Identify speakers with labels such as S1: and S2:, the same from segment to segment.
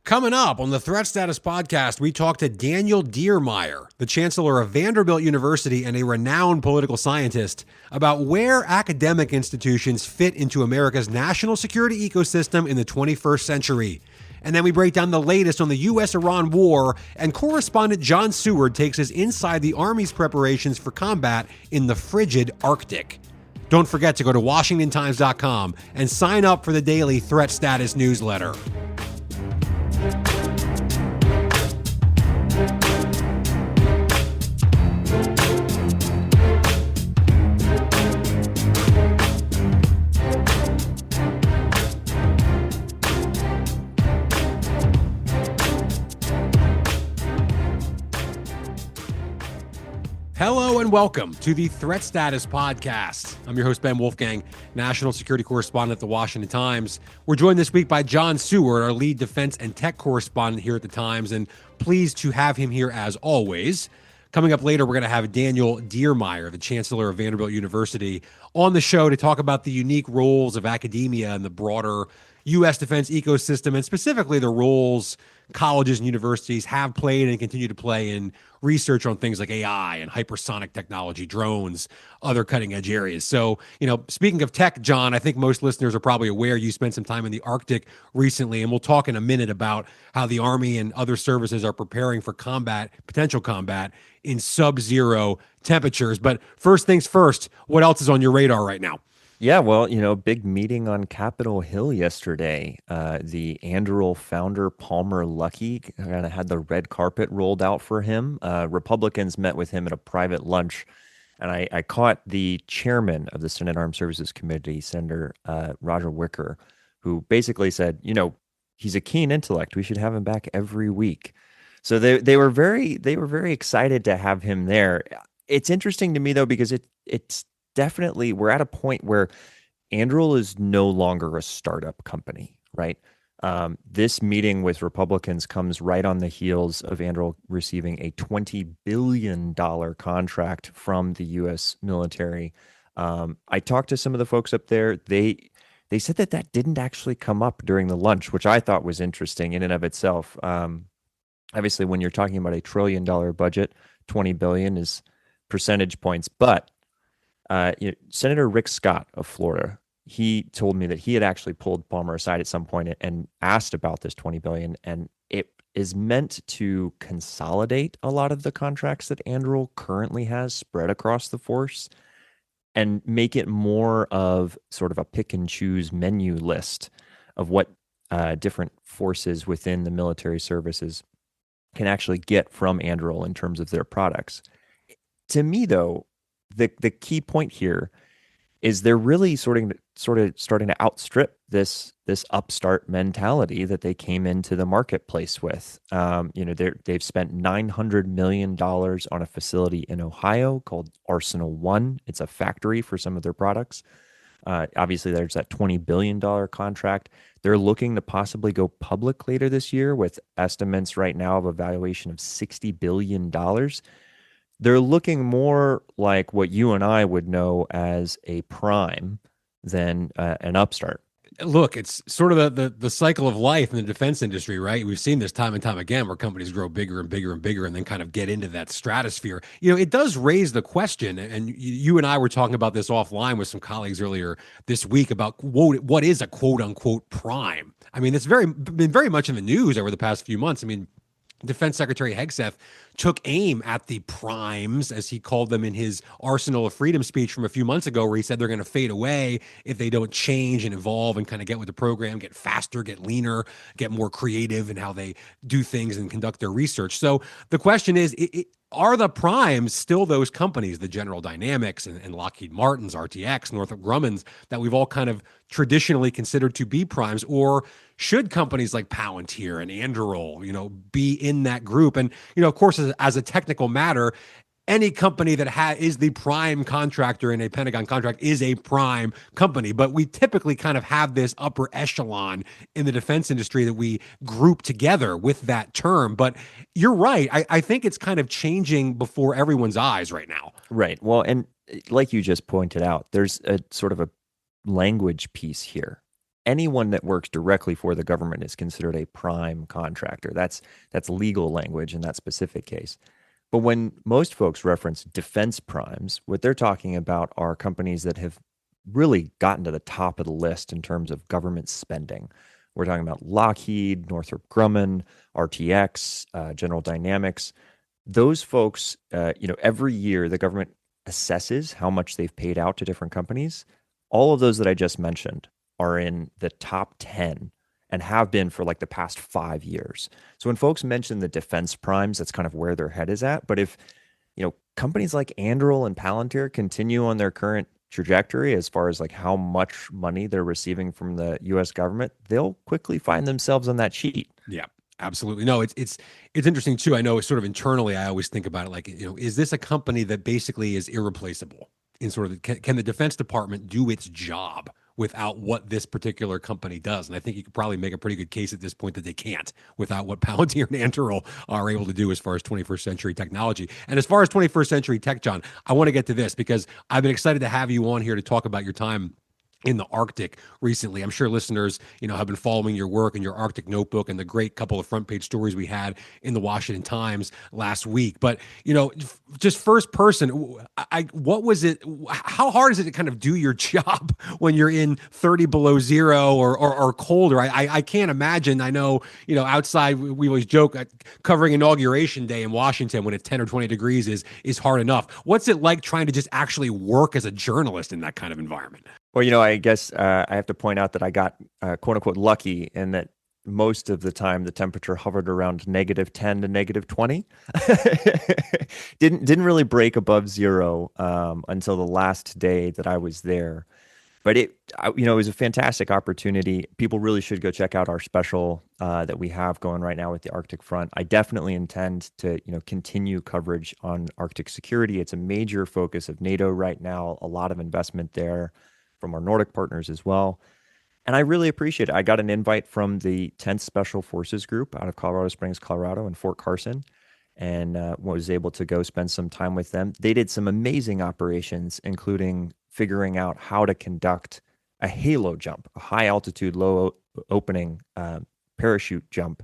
S1: Coming up on the Threat Status Podcast, we talk to Daniel Diermeier, the chancellor of Vanderbilt University and a renowned political scientist, about where academic institutions fit into America's national security ecosystem in the 21st century. And then we break down the latest on the U.S. Iran war, and correspondent John Seward takes us inside the Army's preparations for combat in the frigid Arctic. Don't forget to go to WashingtonTimes.com and sign up for the daily Threat Status newsletter. Hello and welcome to the Threat Status Podcast. I'm your host, Ben Wolfgang, national security correspondent at the Washington Times. We're joined this week by John Seward, our lead defense and tech correspondent here at the Times, and pleased to have him here as always. Coming up later, we're going to have Daniel Diermeier, the chancellor of Vanderbilt University, on the show to talk about the unique roles of academia and the broader U.S. defense ecosystem, and specifically the roles colleges and universities have played and continue to play in research on things like AI and hypersonic technology, drones, other cutting edge areas. So, speaking of tech, John, I think most listeners are probably aware you spent some time in the Arctic recently, and we'll talk in a minute about how the Army and other services are preparing for potential combat in sub-zero temperatures. But first things first, what else is on your radar right now?
S2: Yeah, well, big meeting on Capitol Hill yesterday. The Anduril founder, Palmer Luckey, kind of had the red carpet rolled out for him. Republicans met with him at a private lunch, and I caught the chairman of the Senate Armed Services Committee, Senator Roger Wicker, who basically said, he's a keen intellect. We should have him back every week. So they were very excited to have him there. It's interesting to me though, because it's definitely, we're at a point where Anduril is no longer a startup company, right? This meeting with Republicans comes right on the heels of Anduril receiving a $20 billion contract from the U.S. military. I talked to some of the folks up there. They said that didn't actually come up during the lunch, which I thought was interesting in and of itself. Obviously, when you're talking about $1 trillion budget, 20 billion is percentage points, but Senator Rick Scott of Florida, he told me that he had actually pulled Palmer aside at some point and asked about this 20 billion, and it is meant to consolidate a lot of the contracts that Anduril currently has spread across the force and make it more of sort of a pick and choose menu list of what different forces within the military services can actually get from Anduril in terms of their products. To me, though, the key point here is they're really sort of starting to outstrip this upstart mentality that they came into the marketplace with. They've spent $900 million on a facility in Ohio called Arsenal One. It's a factory for some of their products. Obviously, there's that $20 billion contract. They're looking to possibly go public later this year with estimates right now of a valuation of $60 billion. They're looking more like what you and I would know as a prime than an upstart.
S1: Look, it's sort of the cycle of life in the defense industry, right? We've seen this time and time again where companies grow bigger and bigger and bigger and then kind of get into that stratosphere. It does raise the question, and you and I were talking about this offline with some colleagues earlier this week about what is a quote unquote prime. I mean, it's been very much in the news over the past few months. I mean, Defense Secretary Hegseth took aim at the primes, as he called them in his Arsenal of Freedom speech from a few months ago, where he said they're going to fade away if they don't change and evolve and kind of get with the program, get faster, get leaner, get more creative in how they do things and conduct their research. So the question is, are the primes still those companies, the General Dynamics and Lockheed Martin's, RTX, Northrop Grumman's, that we've all kind of traditionally considered to be primes, or should companies like Palantir and Anduril, be in that group? And, of course, as a technical matter, any company that is the prime contractor in a Pentagon contract is a prime company. But we typically kind of have this upper echelon in the defense industry that we group together with that term. But you're right. I think it's kind of changing before everyone's eyes right now.
S2: Right. Well, and like you just pointed out, there's a sort of a language piece here. anyone that works directly for the government is considered a prime contractor. That's legal language in that specific case. But when most folks reference defense primes, what they're talking about are companies that have really gotten to the top of the list in terms of government spending. We're talking about Lockheed, Northrop Grumman, RTX, General Dynamics. Those folks, every year the government assesses how much they've paid out to different companies. All of those that I just mentioned are in the top 10 and have been for like the past 5 years. So when folks mention the defense primes, that's kind of where their head is at. But if, companies like Anduril and Palantir continue on their current trajectory as far as like how much money they're receiving from the US government, they'll quickly find themselves on that sheet.
S1: Yeah, absolutely. No, it's interesting too. I know sort of internally, I always think about it like, is this a company that basically is irreplaceable in sort of can the Defense Department do its job without what this particular company does? And I think you could probably make a pretty good case at this point that they can't without what Palantir and Anduril are able to do as far as 21st century technology. And as far as 21st century tech, John, I want to get to this because I've been excited to have you on here to talk about your time in the Arctic recently. I'm sure listeners, have been following your work and your Arctic notebook and the great couple of front page stories we had in the Washington Times last week. But, just first person, what was it? How hard is it to kind of do your job when you're in 30 below zero or colder? I can't imagine. I know, outside we always joke covering inauguration day in Washington when it's 10 or 20 degrees is hard enough. What's it like trying to just actually work as a journalist in that kind of environment?
S2: Well, I guess I have to point out that I got quote unquote lucky in that most of the time the temperature hovered around -10 to -20. Didn't really break above zero until the last day that I was there. But it was a fantastic opportunity. People really should go check out our special that we have going right now with the Arctic Front. I definitely intend to continue coverage on Arctic security. It's a major focus of NATO right now. A lot of investment there from our Nordic partners as well. And I really appreciate it. I got an invite from the 10th Special Forces Group out of Colorado Springs, Colorado, and Fort Carson, and was able to go spend some time with them. They did some amazing operations, including figuring out how to conduct a halo jump, a high altitude, low opening parachute jump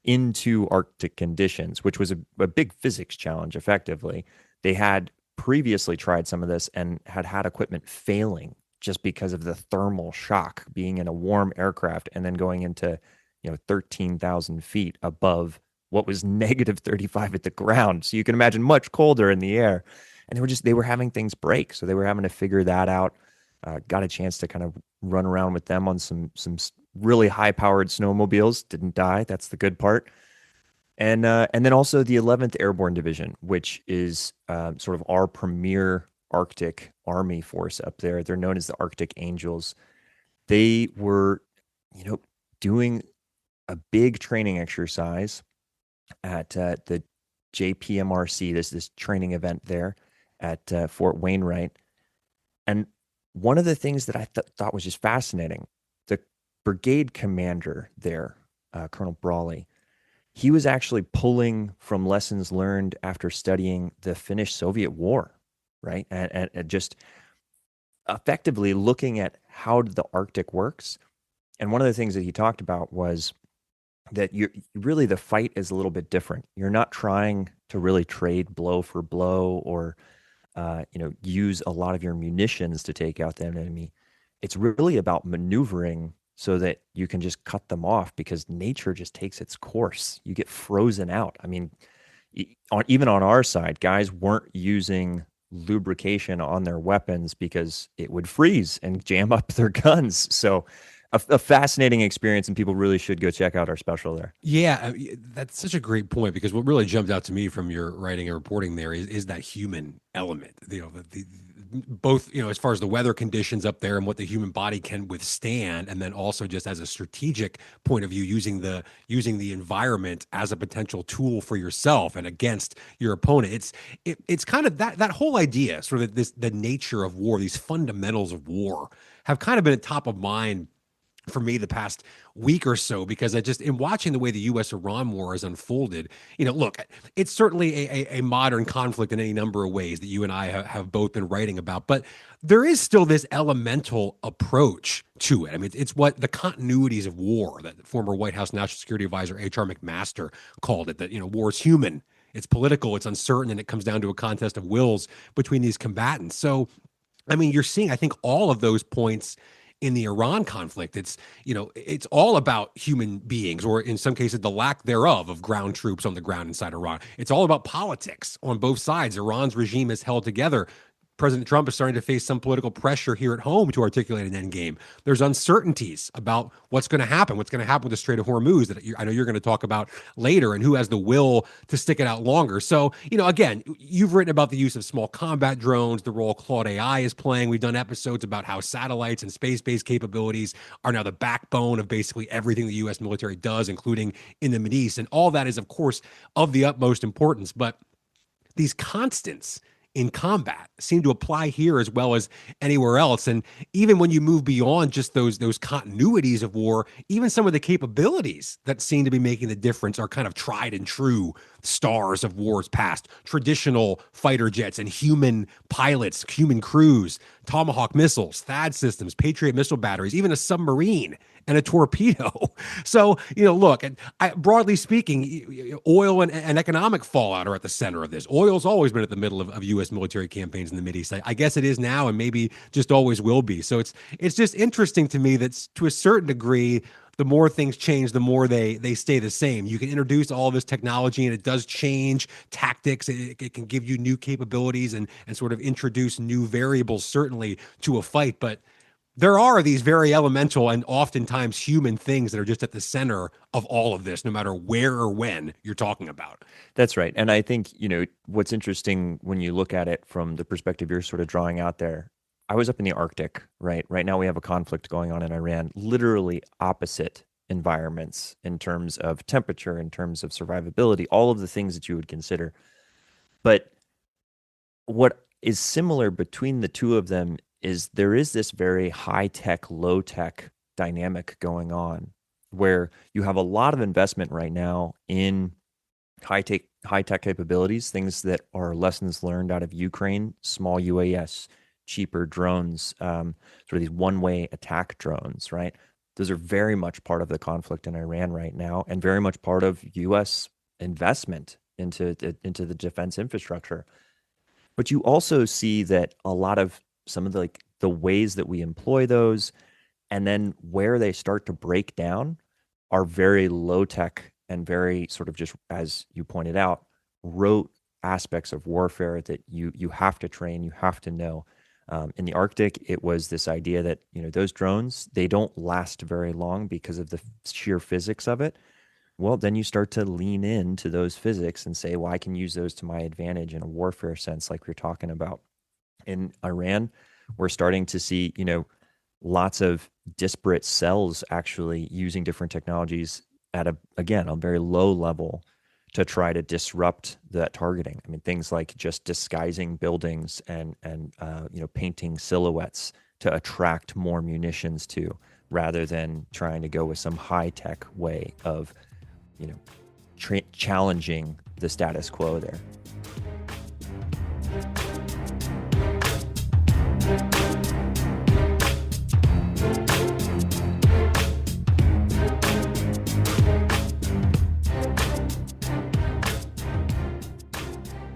S2: into Arctic conditions, which was a big physics challenge, effectively. They had previously tried some of this and had equipment failing just because of the thermal shock being in a warm aircraft and then going into 13,000 feet above what was -35 at the ground. So you can imagine much colder in the air. And they were having things break. So they were having to figure that out. Got a chance to kind of run around with them on some really high powered snowmobiles. Didn't die. That's the good part. And then also the 11th Airborne Division, which is sort of our premier Arctic Army force up there. They're known as the Arctic Angels. They were, doing a big training exercise at the JPMRC, this training event there at Fort Wainwright. And one of the things that I thought was just fascinating, the brigade commander there, Colonel Brawley, he was actually pulling from lessons learned after studying the Finnish-Soviet War, right? And just effectively looking at how the Arctic works. And one of the things that he talked about was that the fight is a little bit different. You're not trying to really trade blow for blow or use a lot of your munitions to take out the enemy. It's really about maneuvering so that you can just cut them off because nature just takes its course. You get frozen out. I mean, even on our side, guys weren't using lubrication on their weapons because it would freeze and jam up their guns. So a fascinating experience, and people really should go check out our special there.
S1: Yeah, that's such a great point because what really jumped out to me from your writing and reporting there is that human element. Both as far as the weather conditions up there and what the human body can withstand, and then also just as a strategic point of view, using the environment as a potential tool for yourself and against your opponent. It's kind of that whole idea, sort of the nature of war, these fundamentals of war, have kind of been at top of mind for me the past week or so, because I just, in watching the way the U.S. Iran war has unfolded, look, it's certainly a modern conflict in any number of ways that you and I have both been writing about, but there is still this elemental approach to it. I mean, it's what the continuities of war that former White House National Security Advisor H.R. McMaster called it, that, war is human, it's political, it's uncertain, and it comes down to a contest of wills between these combatants. So, I mean, you're seeing, I think, all of those points in the Iran conflict. It's all about human beings, or in some cases, the lack thereof of ground troops on the ground inside Iran. It's all about politics on both sides. Iran's regime is held together. President Trump is starting to face some political pressure here at home to articulate an end game. There's uncertainties about what's going to happen with the Strait of Hormuz that I know you're going to talk about later, and who has the will to stick it out longer. So, again, you've written about the use of small combat drones, the role Claude AI is playing. We've done episodes about how satellites and space-based capabilities are now the backbone of basically everything the U.S. military does, including in the Mideast. And all that is, of course, of the utmost importance. But these constants in combat seem to apply here as well as anywhere else. And even when you move beyond just those continuities of war, even some of the capabilities that seem to be making the difference are kind of tried and true stars of wars past. Traditional fighter jets and human pilots, human crews, Tomahawk missiles, THAAD systems, Patriot missile batteries, even a submarine and a torpedo. So, look, broadly speaking, oil and economic fallout are at the center of this. Oil's always been at the middle of U.S. military campaigns in the Mideast. I guess it is now, and maybe just always will be. So it's just interesting to me that, to a certain degree, the more things change, the more they stay the same. You can introduce all this technology, and it does change tactics. It can give you new capabilities and sort of introduce new variables, certainly, to a fight. But there are these very elemental and oftentimes human things that are just at the center of all of this, no matter where or when you're talking about.
S2: That's right. And I think, what's interesting when you look at it from the perspective you're sort of drawing out there, I was up in the Arctic, right? Right now we have a conflict going on in Iran, literally opposite environments in terms of temperature, in terms of survivability, all of the things that you would consider. But what is similar between the two of them is there is this very high-tech, low-tech dynamic going on, where you have a lot of investment right now in high-tech capabilities, things that are lessons learned out of Ukraine, small UAS, cheaper drones, sort of these one-way attack drones, right? Those are very much part of the conflict in Iran right now, and very much part of U.S. investment into the defense infrastructure. But you also see that a lot of some of the ways that we employ those, and then where they start to break down, are very low tech and very sort of, just as you pointed out, rote aspects of warfare that you have to train, you have to know. In the Arctic, it was this idea that those drones, they don't last very long because of the sheer physics of it. Well, then you start to lean into those physics and say, well, I can use those to my advantage in a warfare sense, like we're talking about. In Iran, we're starting to see, lots of disparate cells actually using different technologies at a very low level to try to disrupt that targeting. I mean, things like just disguising buildings and painting silhouettes to attract more munitions to, rather than trying to go with some high-tech way of, challenging the status quo there.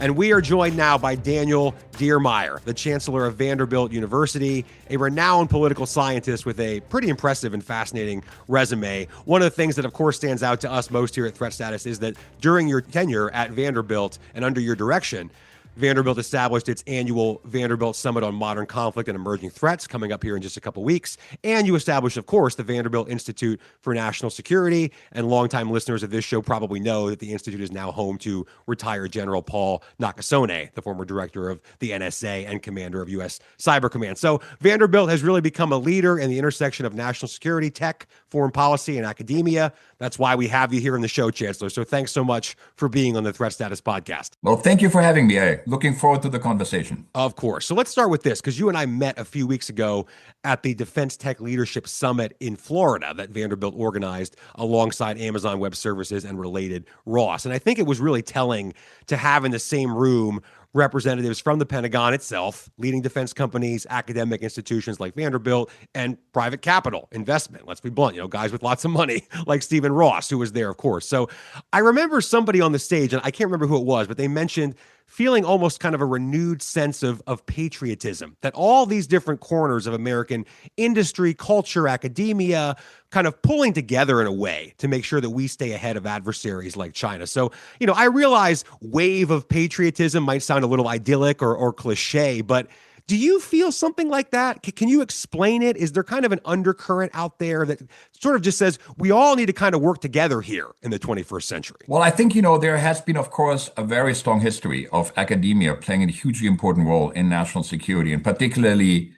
S1: And we are joined now by Daniel Diermeier, the chancellor of Vanderbilt University, a renowned political scientist with a pretty impressive and fascinating resume. One of the things that, of course, stands out to us most here at Threat Status is that during your tenure at Vanderbilt and under your direction, Vanderbilt established its annual Vanderbilt Summit on Modern Conflict and Emerging Threats, coming up here in just a couple weeks. And you established, of course, the Vanderbilt Institute for National Security. And longtime listeners of this show probably know that the Institute is now home to retired General Paul Nakasone, the former director of the NSA and commander of U.S. Cyber Command. So Vanderbilt has really become a leader in the intersection of national security, tech, foreign policy, and academia. That's why we have you here in the show, Chancellor. So thanks so much for being on the Threat Status Podcast.
S3: Well, thank you for having me. Looking forward to the conversation.
S1: Of course. So let's start with this, because you and I met a few weeks ago at the Defense Tech Leadership Summit in Florida that Vanderbilt organized alongside Amazon Web Services and related Ross. And I think it was really telling to have in the same room representatives from the Pentagon itself, leading defense companies, academic institutions like Vanderbilt, and private capital investment. Let's be blunt, guys with lots of money like Stephen Ross, who was there, of course. So I remember somebody on the stage, and I can't remember who it was, but they mentioned feeling almost kind of a renewed sense of patriotism, that all these different corners of American industry, culture, academia, kind of pulling together in a way to make sure that we stay ahead of adversaries like China. So, I realize wave of patriotism might sound a little idyllic or cliche, but do you feel something like that? Can you explain it? Is there kind of an undercurrent out there that sort of just says we all need to kind of work together here in the 21st century?
S3: Well, I think, there has been, of course, a very strong history of academia playing a hugely important role in national security, and particularly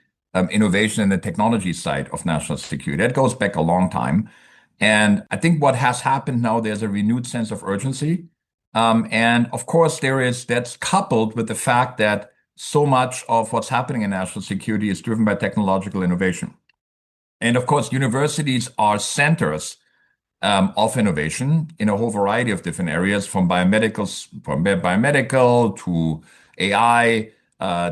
S3: innovation in the technology side of national security. That goes back a long time. And I think what has happened now, there's a renewed sense of urgency. And of course, that's coupled with the fact that so much of what's happening in national security is driven by technological innovation. And of course, universities are centers of innovation in a whole variety of different areas, from biomedical to AI,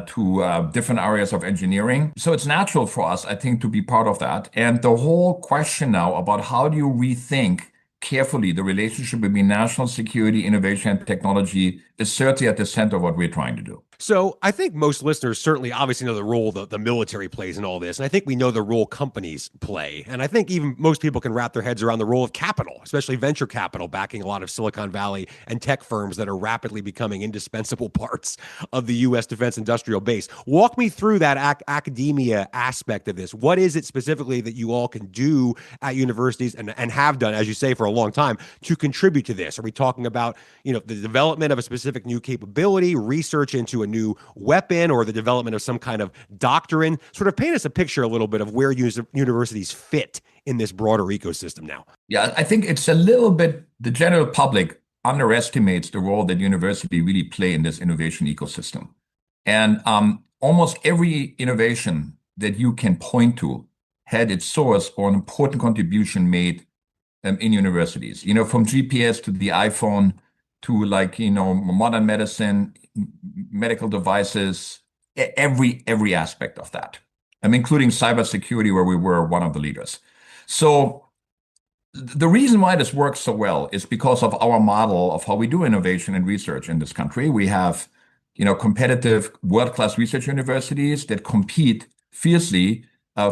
S3: to different areas of engineering. So it's natural for us, I think, to be part of that. And the whole question now about how do you rethink carefully the relationship between national security, innovation, and technology is certainly at the center of what we're trying to do.
S1: So I think most listeners certainly obviously know the role the military plays in all this. And I think we know the role companies play. And I think even most people can wrap their heads around the role of capital, especially venture capital, backing a lot of Silicon Valley and tech firms that are rapidly becoming indispensable parts of the U.S. defense industrial base. Walk me through that academia aspect of this. What is it specifically that you all can do at universities and have done, as you say, for a long time to contribute to this? Are we talking about, the development of a specific new capability, research into a new weapon, or the development of some kind of doctrine? Sort of paint us a picture a little bit of where universities fit in this broader ecosystem now.
S3: Yeah, I think it's a little bit, the general public underestimates the role that university really play in this innovation ecosystem. And almost every innovation that you can point to had its source or an important contribution made in universities, from GPS to the iPhone to modern medicine, medical devices, every aspect of that, including cybersecurity, where we were one of the leaders. So the reason why this works so well is because of our model of how we do innovation and research in this country. We have, competitive world-class research universities that compete fiercely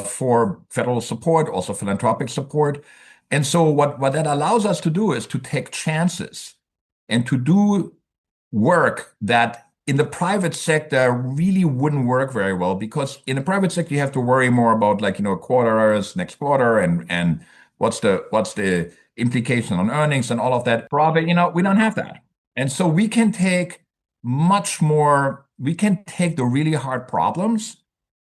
S3: for federal support, also philanthropic support. And so what that allows us to do is to take chances and to do work that in the private sector really wouldn't work very well, because in the private sector you have to worry more about quarters next quarter and what's the implication on earnings and all of that. Private, we don't have that. And so we can take the really hard problems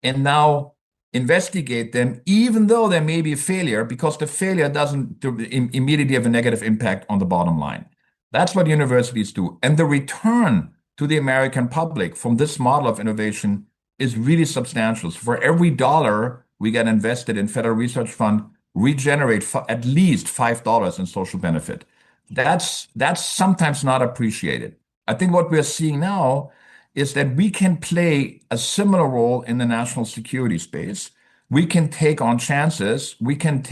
S3: and now investigate them, even though there may be a failure, because the failure doesn't immediately have a negative impact on the bottom line. That's what universities do. And the return to the American public from this model of innovation is really substantial. So for every dollar we get invested in federal research fund, we generate at least $5 in social benefit. That's sometimes not appreciated. I think what we're seeing now is that we can play a similar role in the national security space. We can take on chances. We can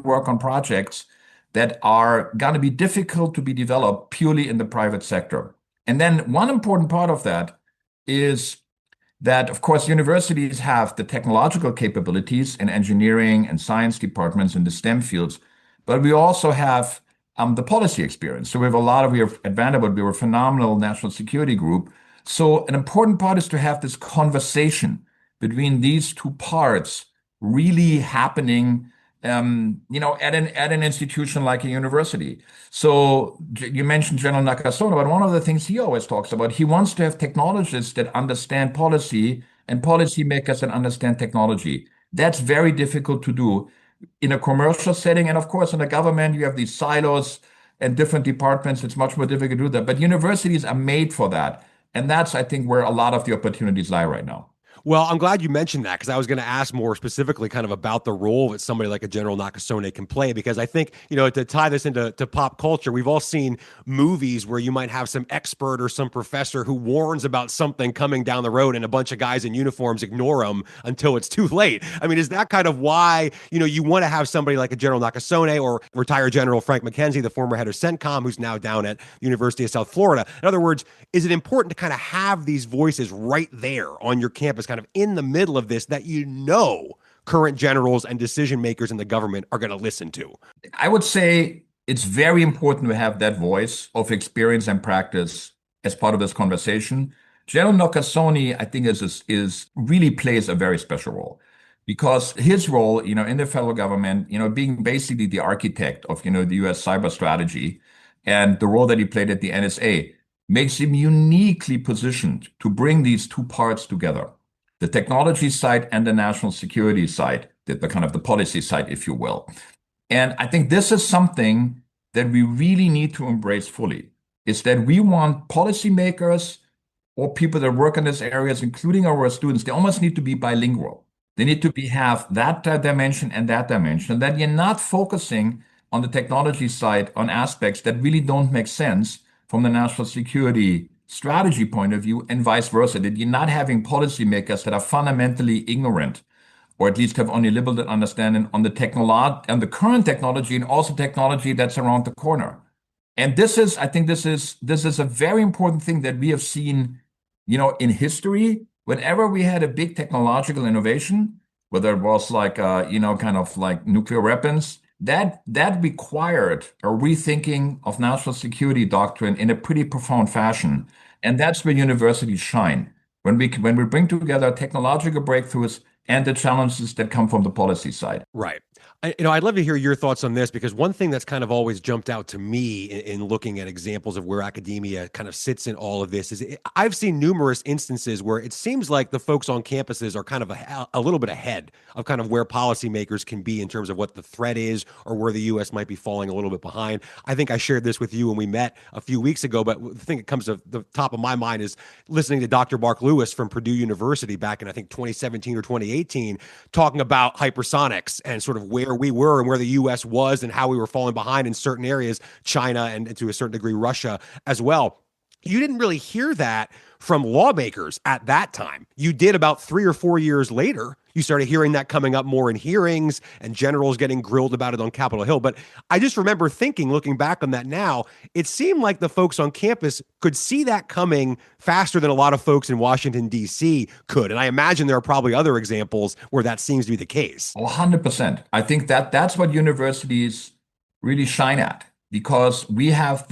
S3: work on projects that are going to be difficult to be developed purely in the private sector. And then one important part of that is that, of course, universities have the technological capabilities in engineering and science departments in the STEM fields, but we also have the policy experience. So we have at Vanderbilt, we were a phenomenal national security group. So an important part is to have this conversation between these two parts really happening at an institution like a university. So you mentioned General Nakasone, but one of the things he always talks about, he wants to have technologists that understand policy and policymakers that understand technology. That's very difficult to do. in a commercial setting. And of course, in the government, you have these silos and different departments. It's much more difficult to do that. But universities are made for that. And that's, I think, where a lot of the opportunities lie right now.
S1: Well, I'm glad you mentioned that because I was going to ask more specifically kind of about the role that somebody like a General Nakasone can play, because I think, to tie this into pop culture, we've all seen movies where you might have some expert or some professor who warns about something coming down the road and a bunch of guys in uniforms ignore them until it's too late. I mean, is that kind of why, you want to have somebody like a General Nakasone or retired General Frank McKenzie, the former head of CENTCOM, who's now down at the University of South Florida? In other words, is it important to kind of have these voices right there on your campus, kind of in the middle of this, that current generals and decision makers in the government are going to listen to?
S3: I would say it's very important to have that voice of experience and practice as part of this conversation. General Nakasone, I think, is really plays a very special role, because his role, in the federal government, being basically the architect of, the U.S. cyber strategy, and the role that he played at the NSA makes him uniquely positioned to bring these two parts together, the technology side and the national security side, the kind of the policy side, if you will. And I think this is something that we really need to embrace fully, is that we want policymakers or people that work in these areas, including our students, they almost need to be bilingual. They need to have that dimension and that dimension, and that you're not focusing on the technology side on aspects that really don't make sense from the national security strategy point of view, and vice versa, that you're not having policymakers that are fundamentally ignorant, or at least have only limited understanding on the current technology, and also technology that's around the corner. And I think this is a very important thing that we have seen, in history. Whenever we had a big technological innovation, whether it was like, kind of like nuclear weapons, that required a rethinking of national security doctrine in a pretty profound fashion. And that's where universities shine, when we bring together technological breakthroughs and the challenges that come from the policy side.
S1: Right. I'd love to hear your thoughts on this, because one thing that's kind of always jumped out to me in looking at examples of where academia kind of sits in all of this is I've seen numerous instances where it seems like the folks on campuses are kind of a little bit ahead of kind of where policymakers can be in terms of what the threat is, or where the U.S. might be falling a little bit behind. I think I shared this with you when we met a few weeks ago, but the thing that comes to the top of my mind is listening to Dr. Mark Lewis from Purdue University back in, I think, 2017 or 2018, talking about hypersonics and sort of where we were and where the U.S. was and how we were falling behind in certain areas, China and to a certain degree Russia as well. You didn't really hear that from lawmakers at that time. You did about 3 or 4 years later. You started hearing that coming up more in hearings and generals getting grilled about it on Capitol Hill. But I just remember thinking, looking back on that now, it seemed like the folks on campus could see that coming faster than a lot of folks in Washington, D.C. could. And I imagine there are probably other examples where that seems to be the case.
S3: 100%. I think that's what universities really shine at, because we have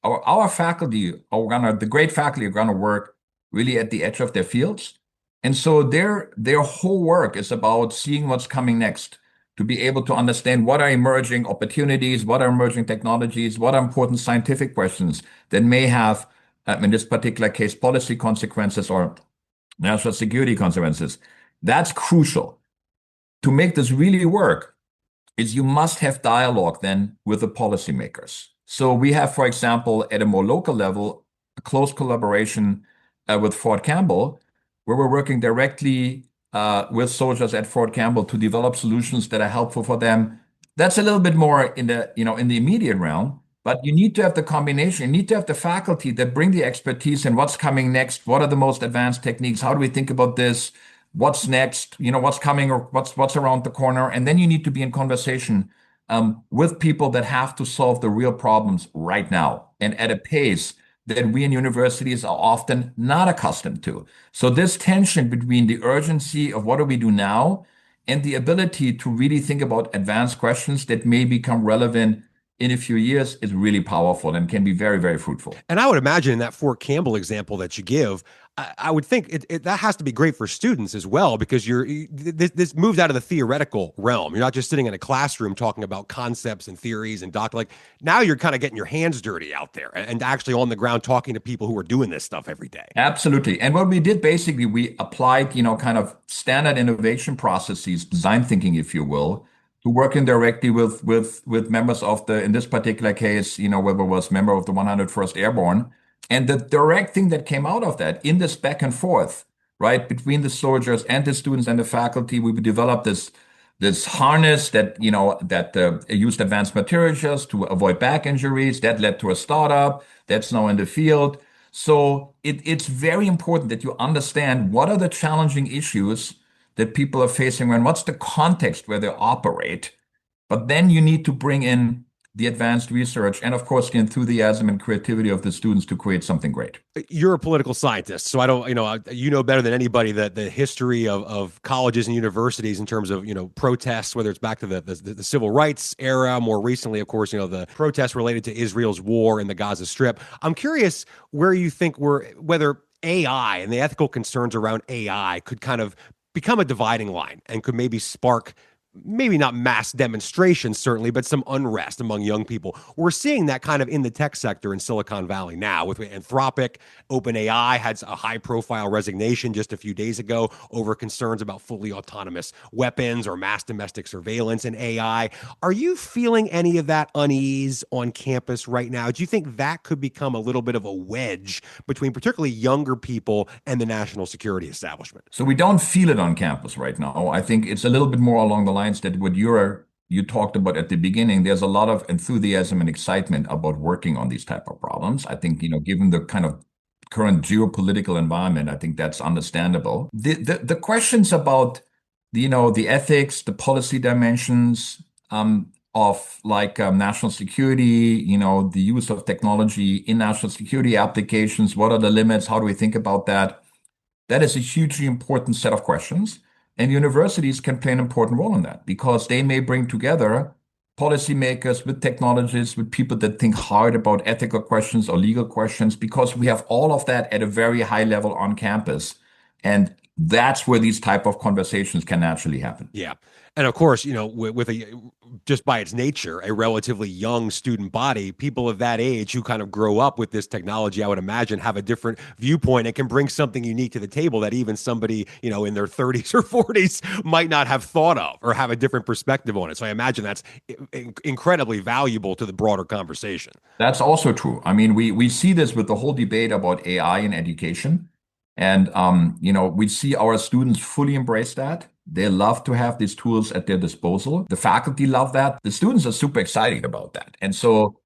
S3: our faculty the great faculty are gonna work really at the edge of their fields. And so their whole work is about seeing what's coming next, to be able to understand what are emerging opportunities, what are emerging technologies, what are important scientific questions that may have, in this particular case, policy consequences or national security consequences. That's crucial. To make this really work is you must have dialogue then with the policymakers. So we have, for example, at a more local level, a close collaboration with Fort Campbell, where we're working directly with soldiers at Fort Campbell to develop solutions that are helpful for them. That's a little bit more in the immediate realm, but you need to have the combination. You need to have the faculty that bring the expertise in what's coming next. What are the most advanced techniques? How do we think about this? What's next? What's coming, or what's around the corner? And then you need to be in conversation with people that have to solve the real problems right now and at a pace that we in universities are often not accustomed to. So this tension between the urgency of what do we do now and the ability to really think about advanced questions that may become relevant in a few years is really powerful and can be very, very fruitful.
S1: And I would imagine in that Fort Campbell example that you give, I would think that has to be great for students as well, because this moves out of the theoretical realm. You're not just sitting in a classroom talking about concepts and theories and now you're kind of getting your hands dirty out there and actually on the ground talking to people who are doing this stuff every day.
S3: Absolutely. And what we did, basically, we applied, kind of standard innovation processes, design thinking, if you will, to working directly with members of the, in this particular case, Weber was member of the 101st Airborne. And the direct thing that came out of that in this back and forth, right, between the soldiers and the students and the faculty, we developed this harness that, used advanced materials to avoid back injuries. That led to a startup that's now in the field. So it's very important that you understand what are the challenging issues that people are facing and what's the context where they operate. But then you need to bring in the advanced research and, of course, the enthusiasm and creativity of the students to create something great.
S1: You're a political scientist, so I don't, you know better than anybody that the history of colleges and universities in terms of, protests, whether it's back to the civil rights era, more recently, of course, the protests related to Israel's war in the Gaza Strip. I'm curious where you think whether AI and the ethical concerns around AI could kind of become a dividing line and could maybe spark maybe not mass demonstrations, certainly, but some unrest among young people. We're seeing that kind of in the tech sector in Silicon Valley now with Anthropic. OpenAI had a high-profile resignation just a few days ago over concerns about fully autonomous weapons or mass domestic surveillance in AI. Are you feeling any of that unease on campus right now? Do you think that could become a little bit of a wedge between particularly younger people and the national security establishment?
S3: So we don't feel it on campus right now. I think it's a little bit more along the lines that what you talked about at the beginning. There's a lot of enthusiasm and excitement about working on these type of problems. I think, given the kind of current geopolitical environment, I think that's understandable. The questions about, the ethics, the policy dimensions of national security, the use of technology in national security applications, what are the limits? How do we think about that? That is a hugely important set of questions. And universities can play an important role in that because they may bring together policymakers with technologists, with people that think hard about ethical questions or legal questions, because we have all of that at a very high level on campus. And that's where these type of conversations can naturally happen.
S1: Yeah. And of course, with just by its nature, a relatively young student body, people of that age who kind of grow up with this technology, I would imagine, have a different viewpoint and can bring something unique to the table that even somebody, in their 30s or 40s might not have thought of or have a different perspective on it. So I imagine that's incredibly valuable to the broader conversation.
S3: That's also true. I mean, we see this with the whole debate about AI in education. And, we see our students fully embrace that. They love to have these tools at their disposal. The faculty love that. The students are super excited about that. And so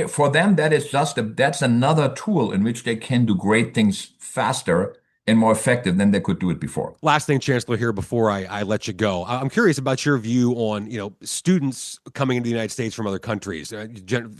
S3: for them, that is that's another tool in which they can do great things faster and more effective than they could do it before.
S1: Last thing, Chancellor, here before I let you go, I'm curious about your view on students coming into the United States from other countries,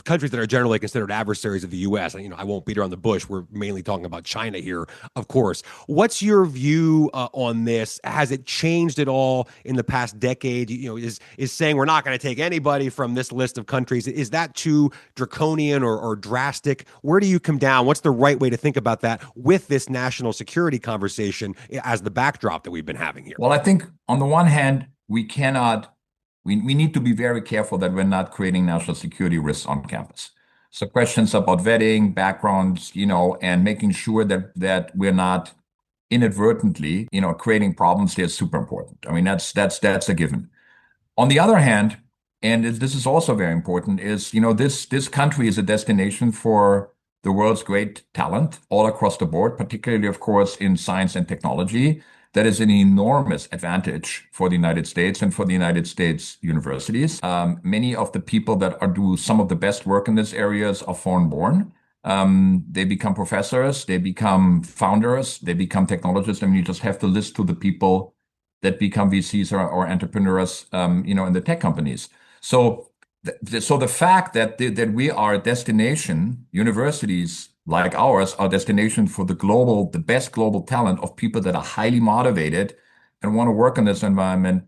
S1: countries that are generally considered adversaries of the U.S. I won't beat around the bush. We're mainly talking about China here, of course. What's your view on this? Has it changed at all in the past decade? Is saying we're not going to take anybody from this list of countries, is that too draconian or drastic? Where do you come down? What's the right way to think about that with this national security conversation as the backdrop that we've been having here?
S3: Well, I think on the one hand, we need to be very careful that we're not creating national security risks on campus. So questions about vetting, backgrounds, and making sure that we're not inadvertently, creating problems there is super important. I mean, that's a given. On the other hand, and this is also very important, is, this country is a destination for the world's great talent all across the board, particularly, of course, in science and technology. That is an enormous advantage for the United States and for the United States universities. Many of the people that do some of the best work in these areas are foreign-born. They become professors, they become founders, they become technologists. I mean, you just have to list to the people that become VCs or entrepreneurs, in the tech companies. So the fact that we are a destination, universities like ours are a destination for the best global talent of people that are highly motivated and want to work in this environment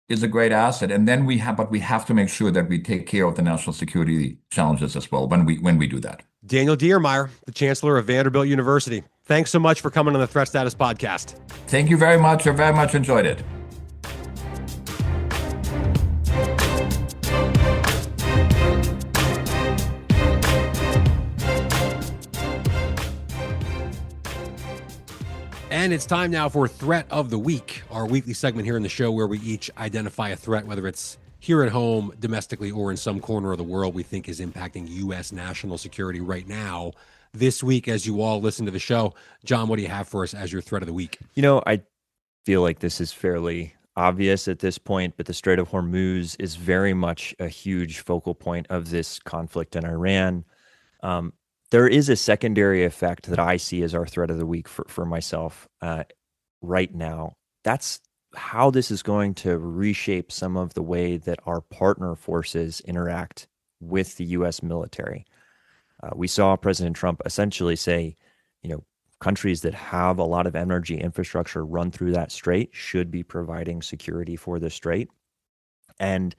S3: is a great asset. And then we have to make sure that we take care of the national security challenges as well when we do that.
S1: Daniel Diermeier, the Chancellor of Vanderbilt University. Thanks so much for coming on the Threat Status Podcast.
S3: Thank you very much. I very much enjoyed it.
S1: And it's time now for Threat of the Week, our weekly segment here in the show where we each identify a threat, whether it's here at home, domestically, or in some corner of the world we think is impacting U.S. national security right now. This week, as you all listen to the show, John, what do you have for us as your threat of the week?
S2: I feel like this is fairly obvious at this point, but the Strait of Hormuz is very much a huge focal point of this conflict in Iran. There is a secondary effect that I see as our threat of the week for myself right now. That's how this is going to reshape some of the way that our partner forces interact with the U.S. military. We saw President Trump essentially say, countries that have a lot of energy infrastructure run through that strait should be providing security for the strait. And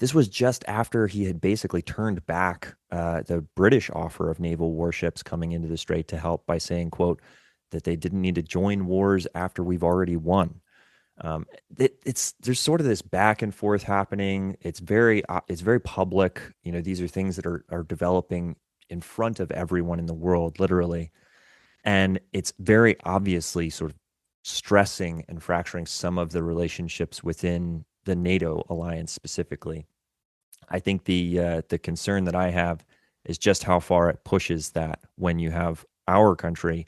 S2: this was just after he had basically turned back the British offer of naval warships coming into the strait to help by saying, quote, that they didn't need to join wars after we've already won. There's sort of this back and forth happening. It's very public. These are things that are developing in front of everyone in the world, literally. And it's very obviously sort of stressing and fracturing some of the relationships within the NATO alliance specifically. I think the concern that I have is just how far it pushes that when you have our country,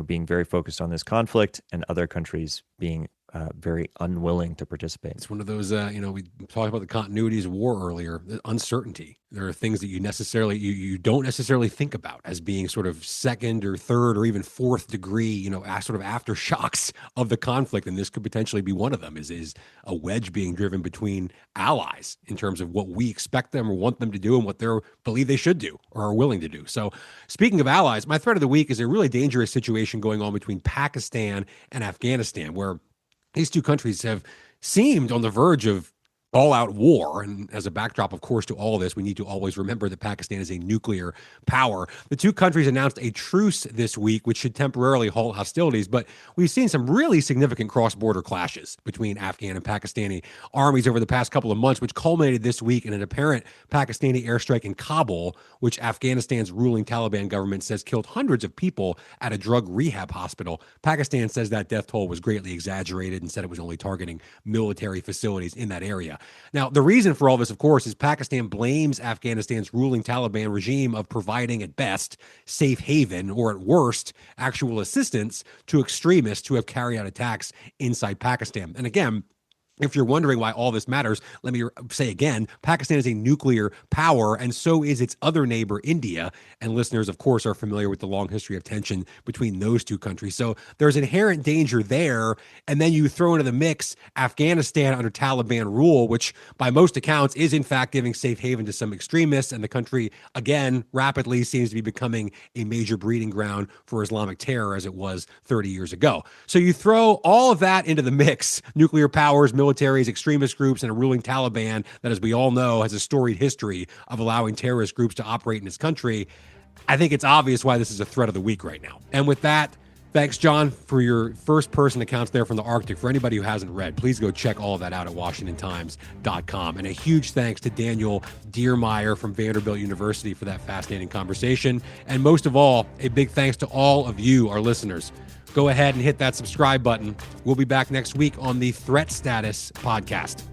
S2: being very focused on this conflict and other countries being very unwilling to participate.
S1: It's one of those, we talked about the continuities of war earlier, the uncertainty. There are things that you don't necessarily think about as being sort of second or third or even fourth degree, sort of aftershocks of the conflict. And this could potentially be one of them is a wedge being driven between allies in terms of what we expect them or want them to do and what they believe they should do or are willing to do. So speaking of allies, my threat of the week is a really dangerous situation going on between Pakistan and Afghanistan, where these two countries have seemed on the verge of all-out war. And as a backdrop, of course, to all this, we need to always remember that Pakistan is a nuclear power. The two countries announced a truce this week, which should temporarily halt hostilities. But we've seen some really significant cross-border clashes between Afghan and Pakistani armies over the past couple of months, which culminated this week in an apparent Pakistani airstrike in Kabul, which Afghanistan's ruling Taliban government says killed hundreds of people at a drug rehab hospital. Pakistan says that death toll was greatly exaggerated and said it was only targeting military facilities in that area. Now, the reason for all this, of course, is Pakistan blames Afghanistan's ruling Taliban regime of providing, at best, safe haven, or at worst, actual assistance to extremists who have carried out attacks inside Pakistan. And again, if you're wondering why all this matters, let me say again, Pakistan is a nuclear power, and so is its other neighbor, India. And listeners, of course, are familiar with the long history of tension between those two countries. So there's inherent danger there. And then you throw into the mix Afghanistan under Taliban rule, which by most accounts is in fact giving safe haven to some extremists. And the country, again, rapidly seems to be becoming a major breeding ground for Islamic terror as it was 30 years ago. So you throw all of that into the mix, nuclear powers, militaries, extremist groups, and a ruling Taliban that, as we all know, has a storied history of allowing terrorist groups to operate in its country. I think it's obvious why this is a threat of the week right now. And with that, thanks, John, for your first-person accounts there from the Arctic. For anybody who hasn't read, please go check all of that out at WashingtonTimes.com. And a huge thanks to Daniel Diermeier from Vanderbilt University for that fascinating conversation. And most of all, a big thanks to all of you, our listeners. Go ahead and hit that subscribe button. We'll be back next week on the Threat Status Podcast.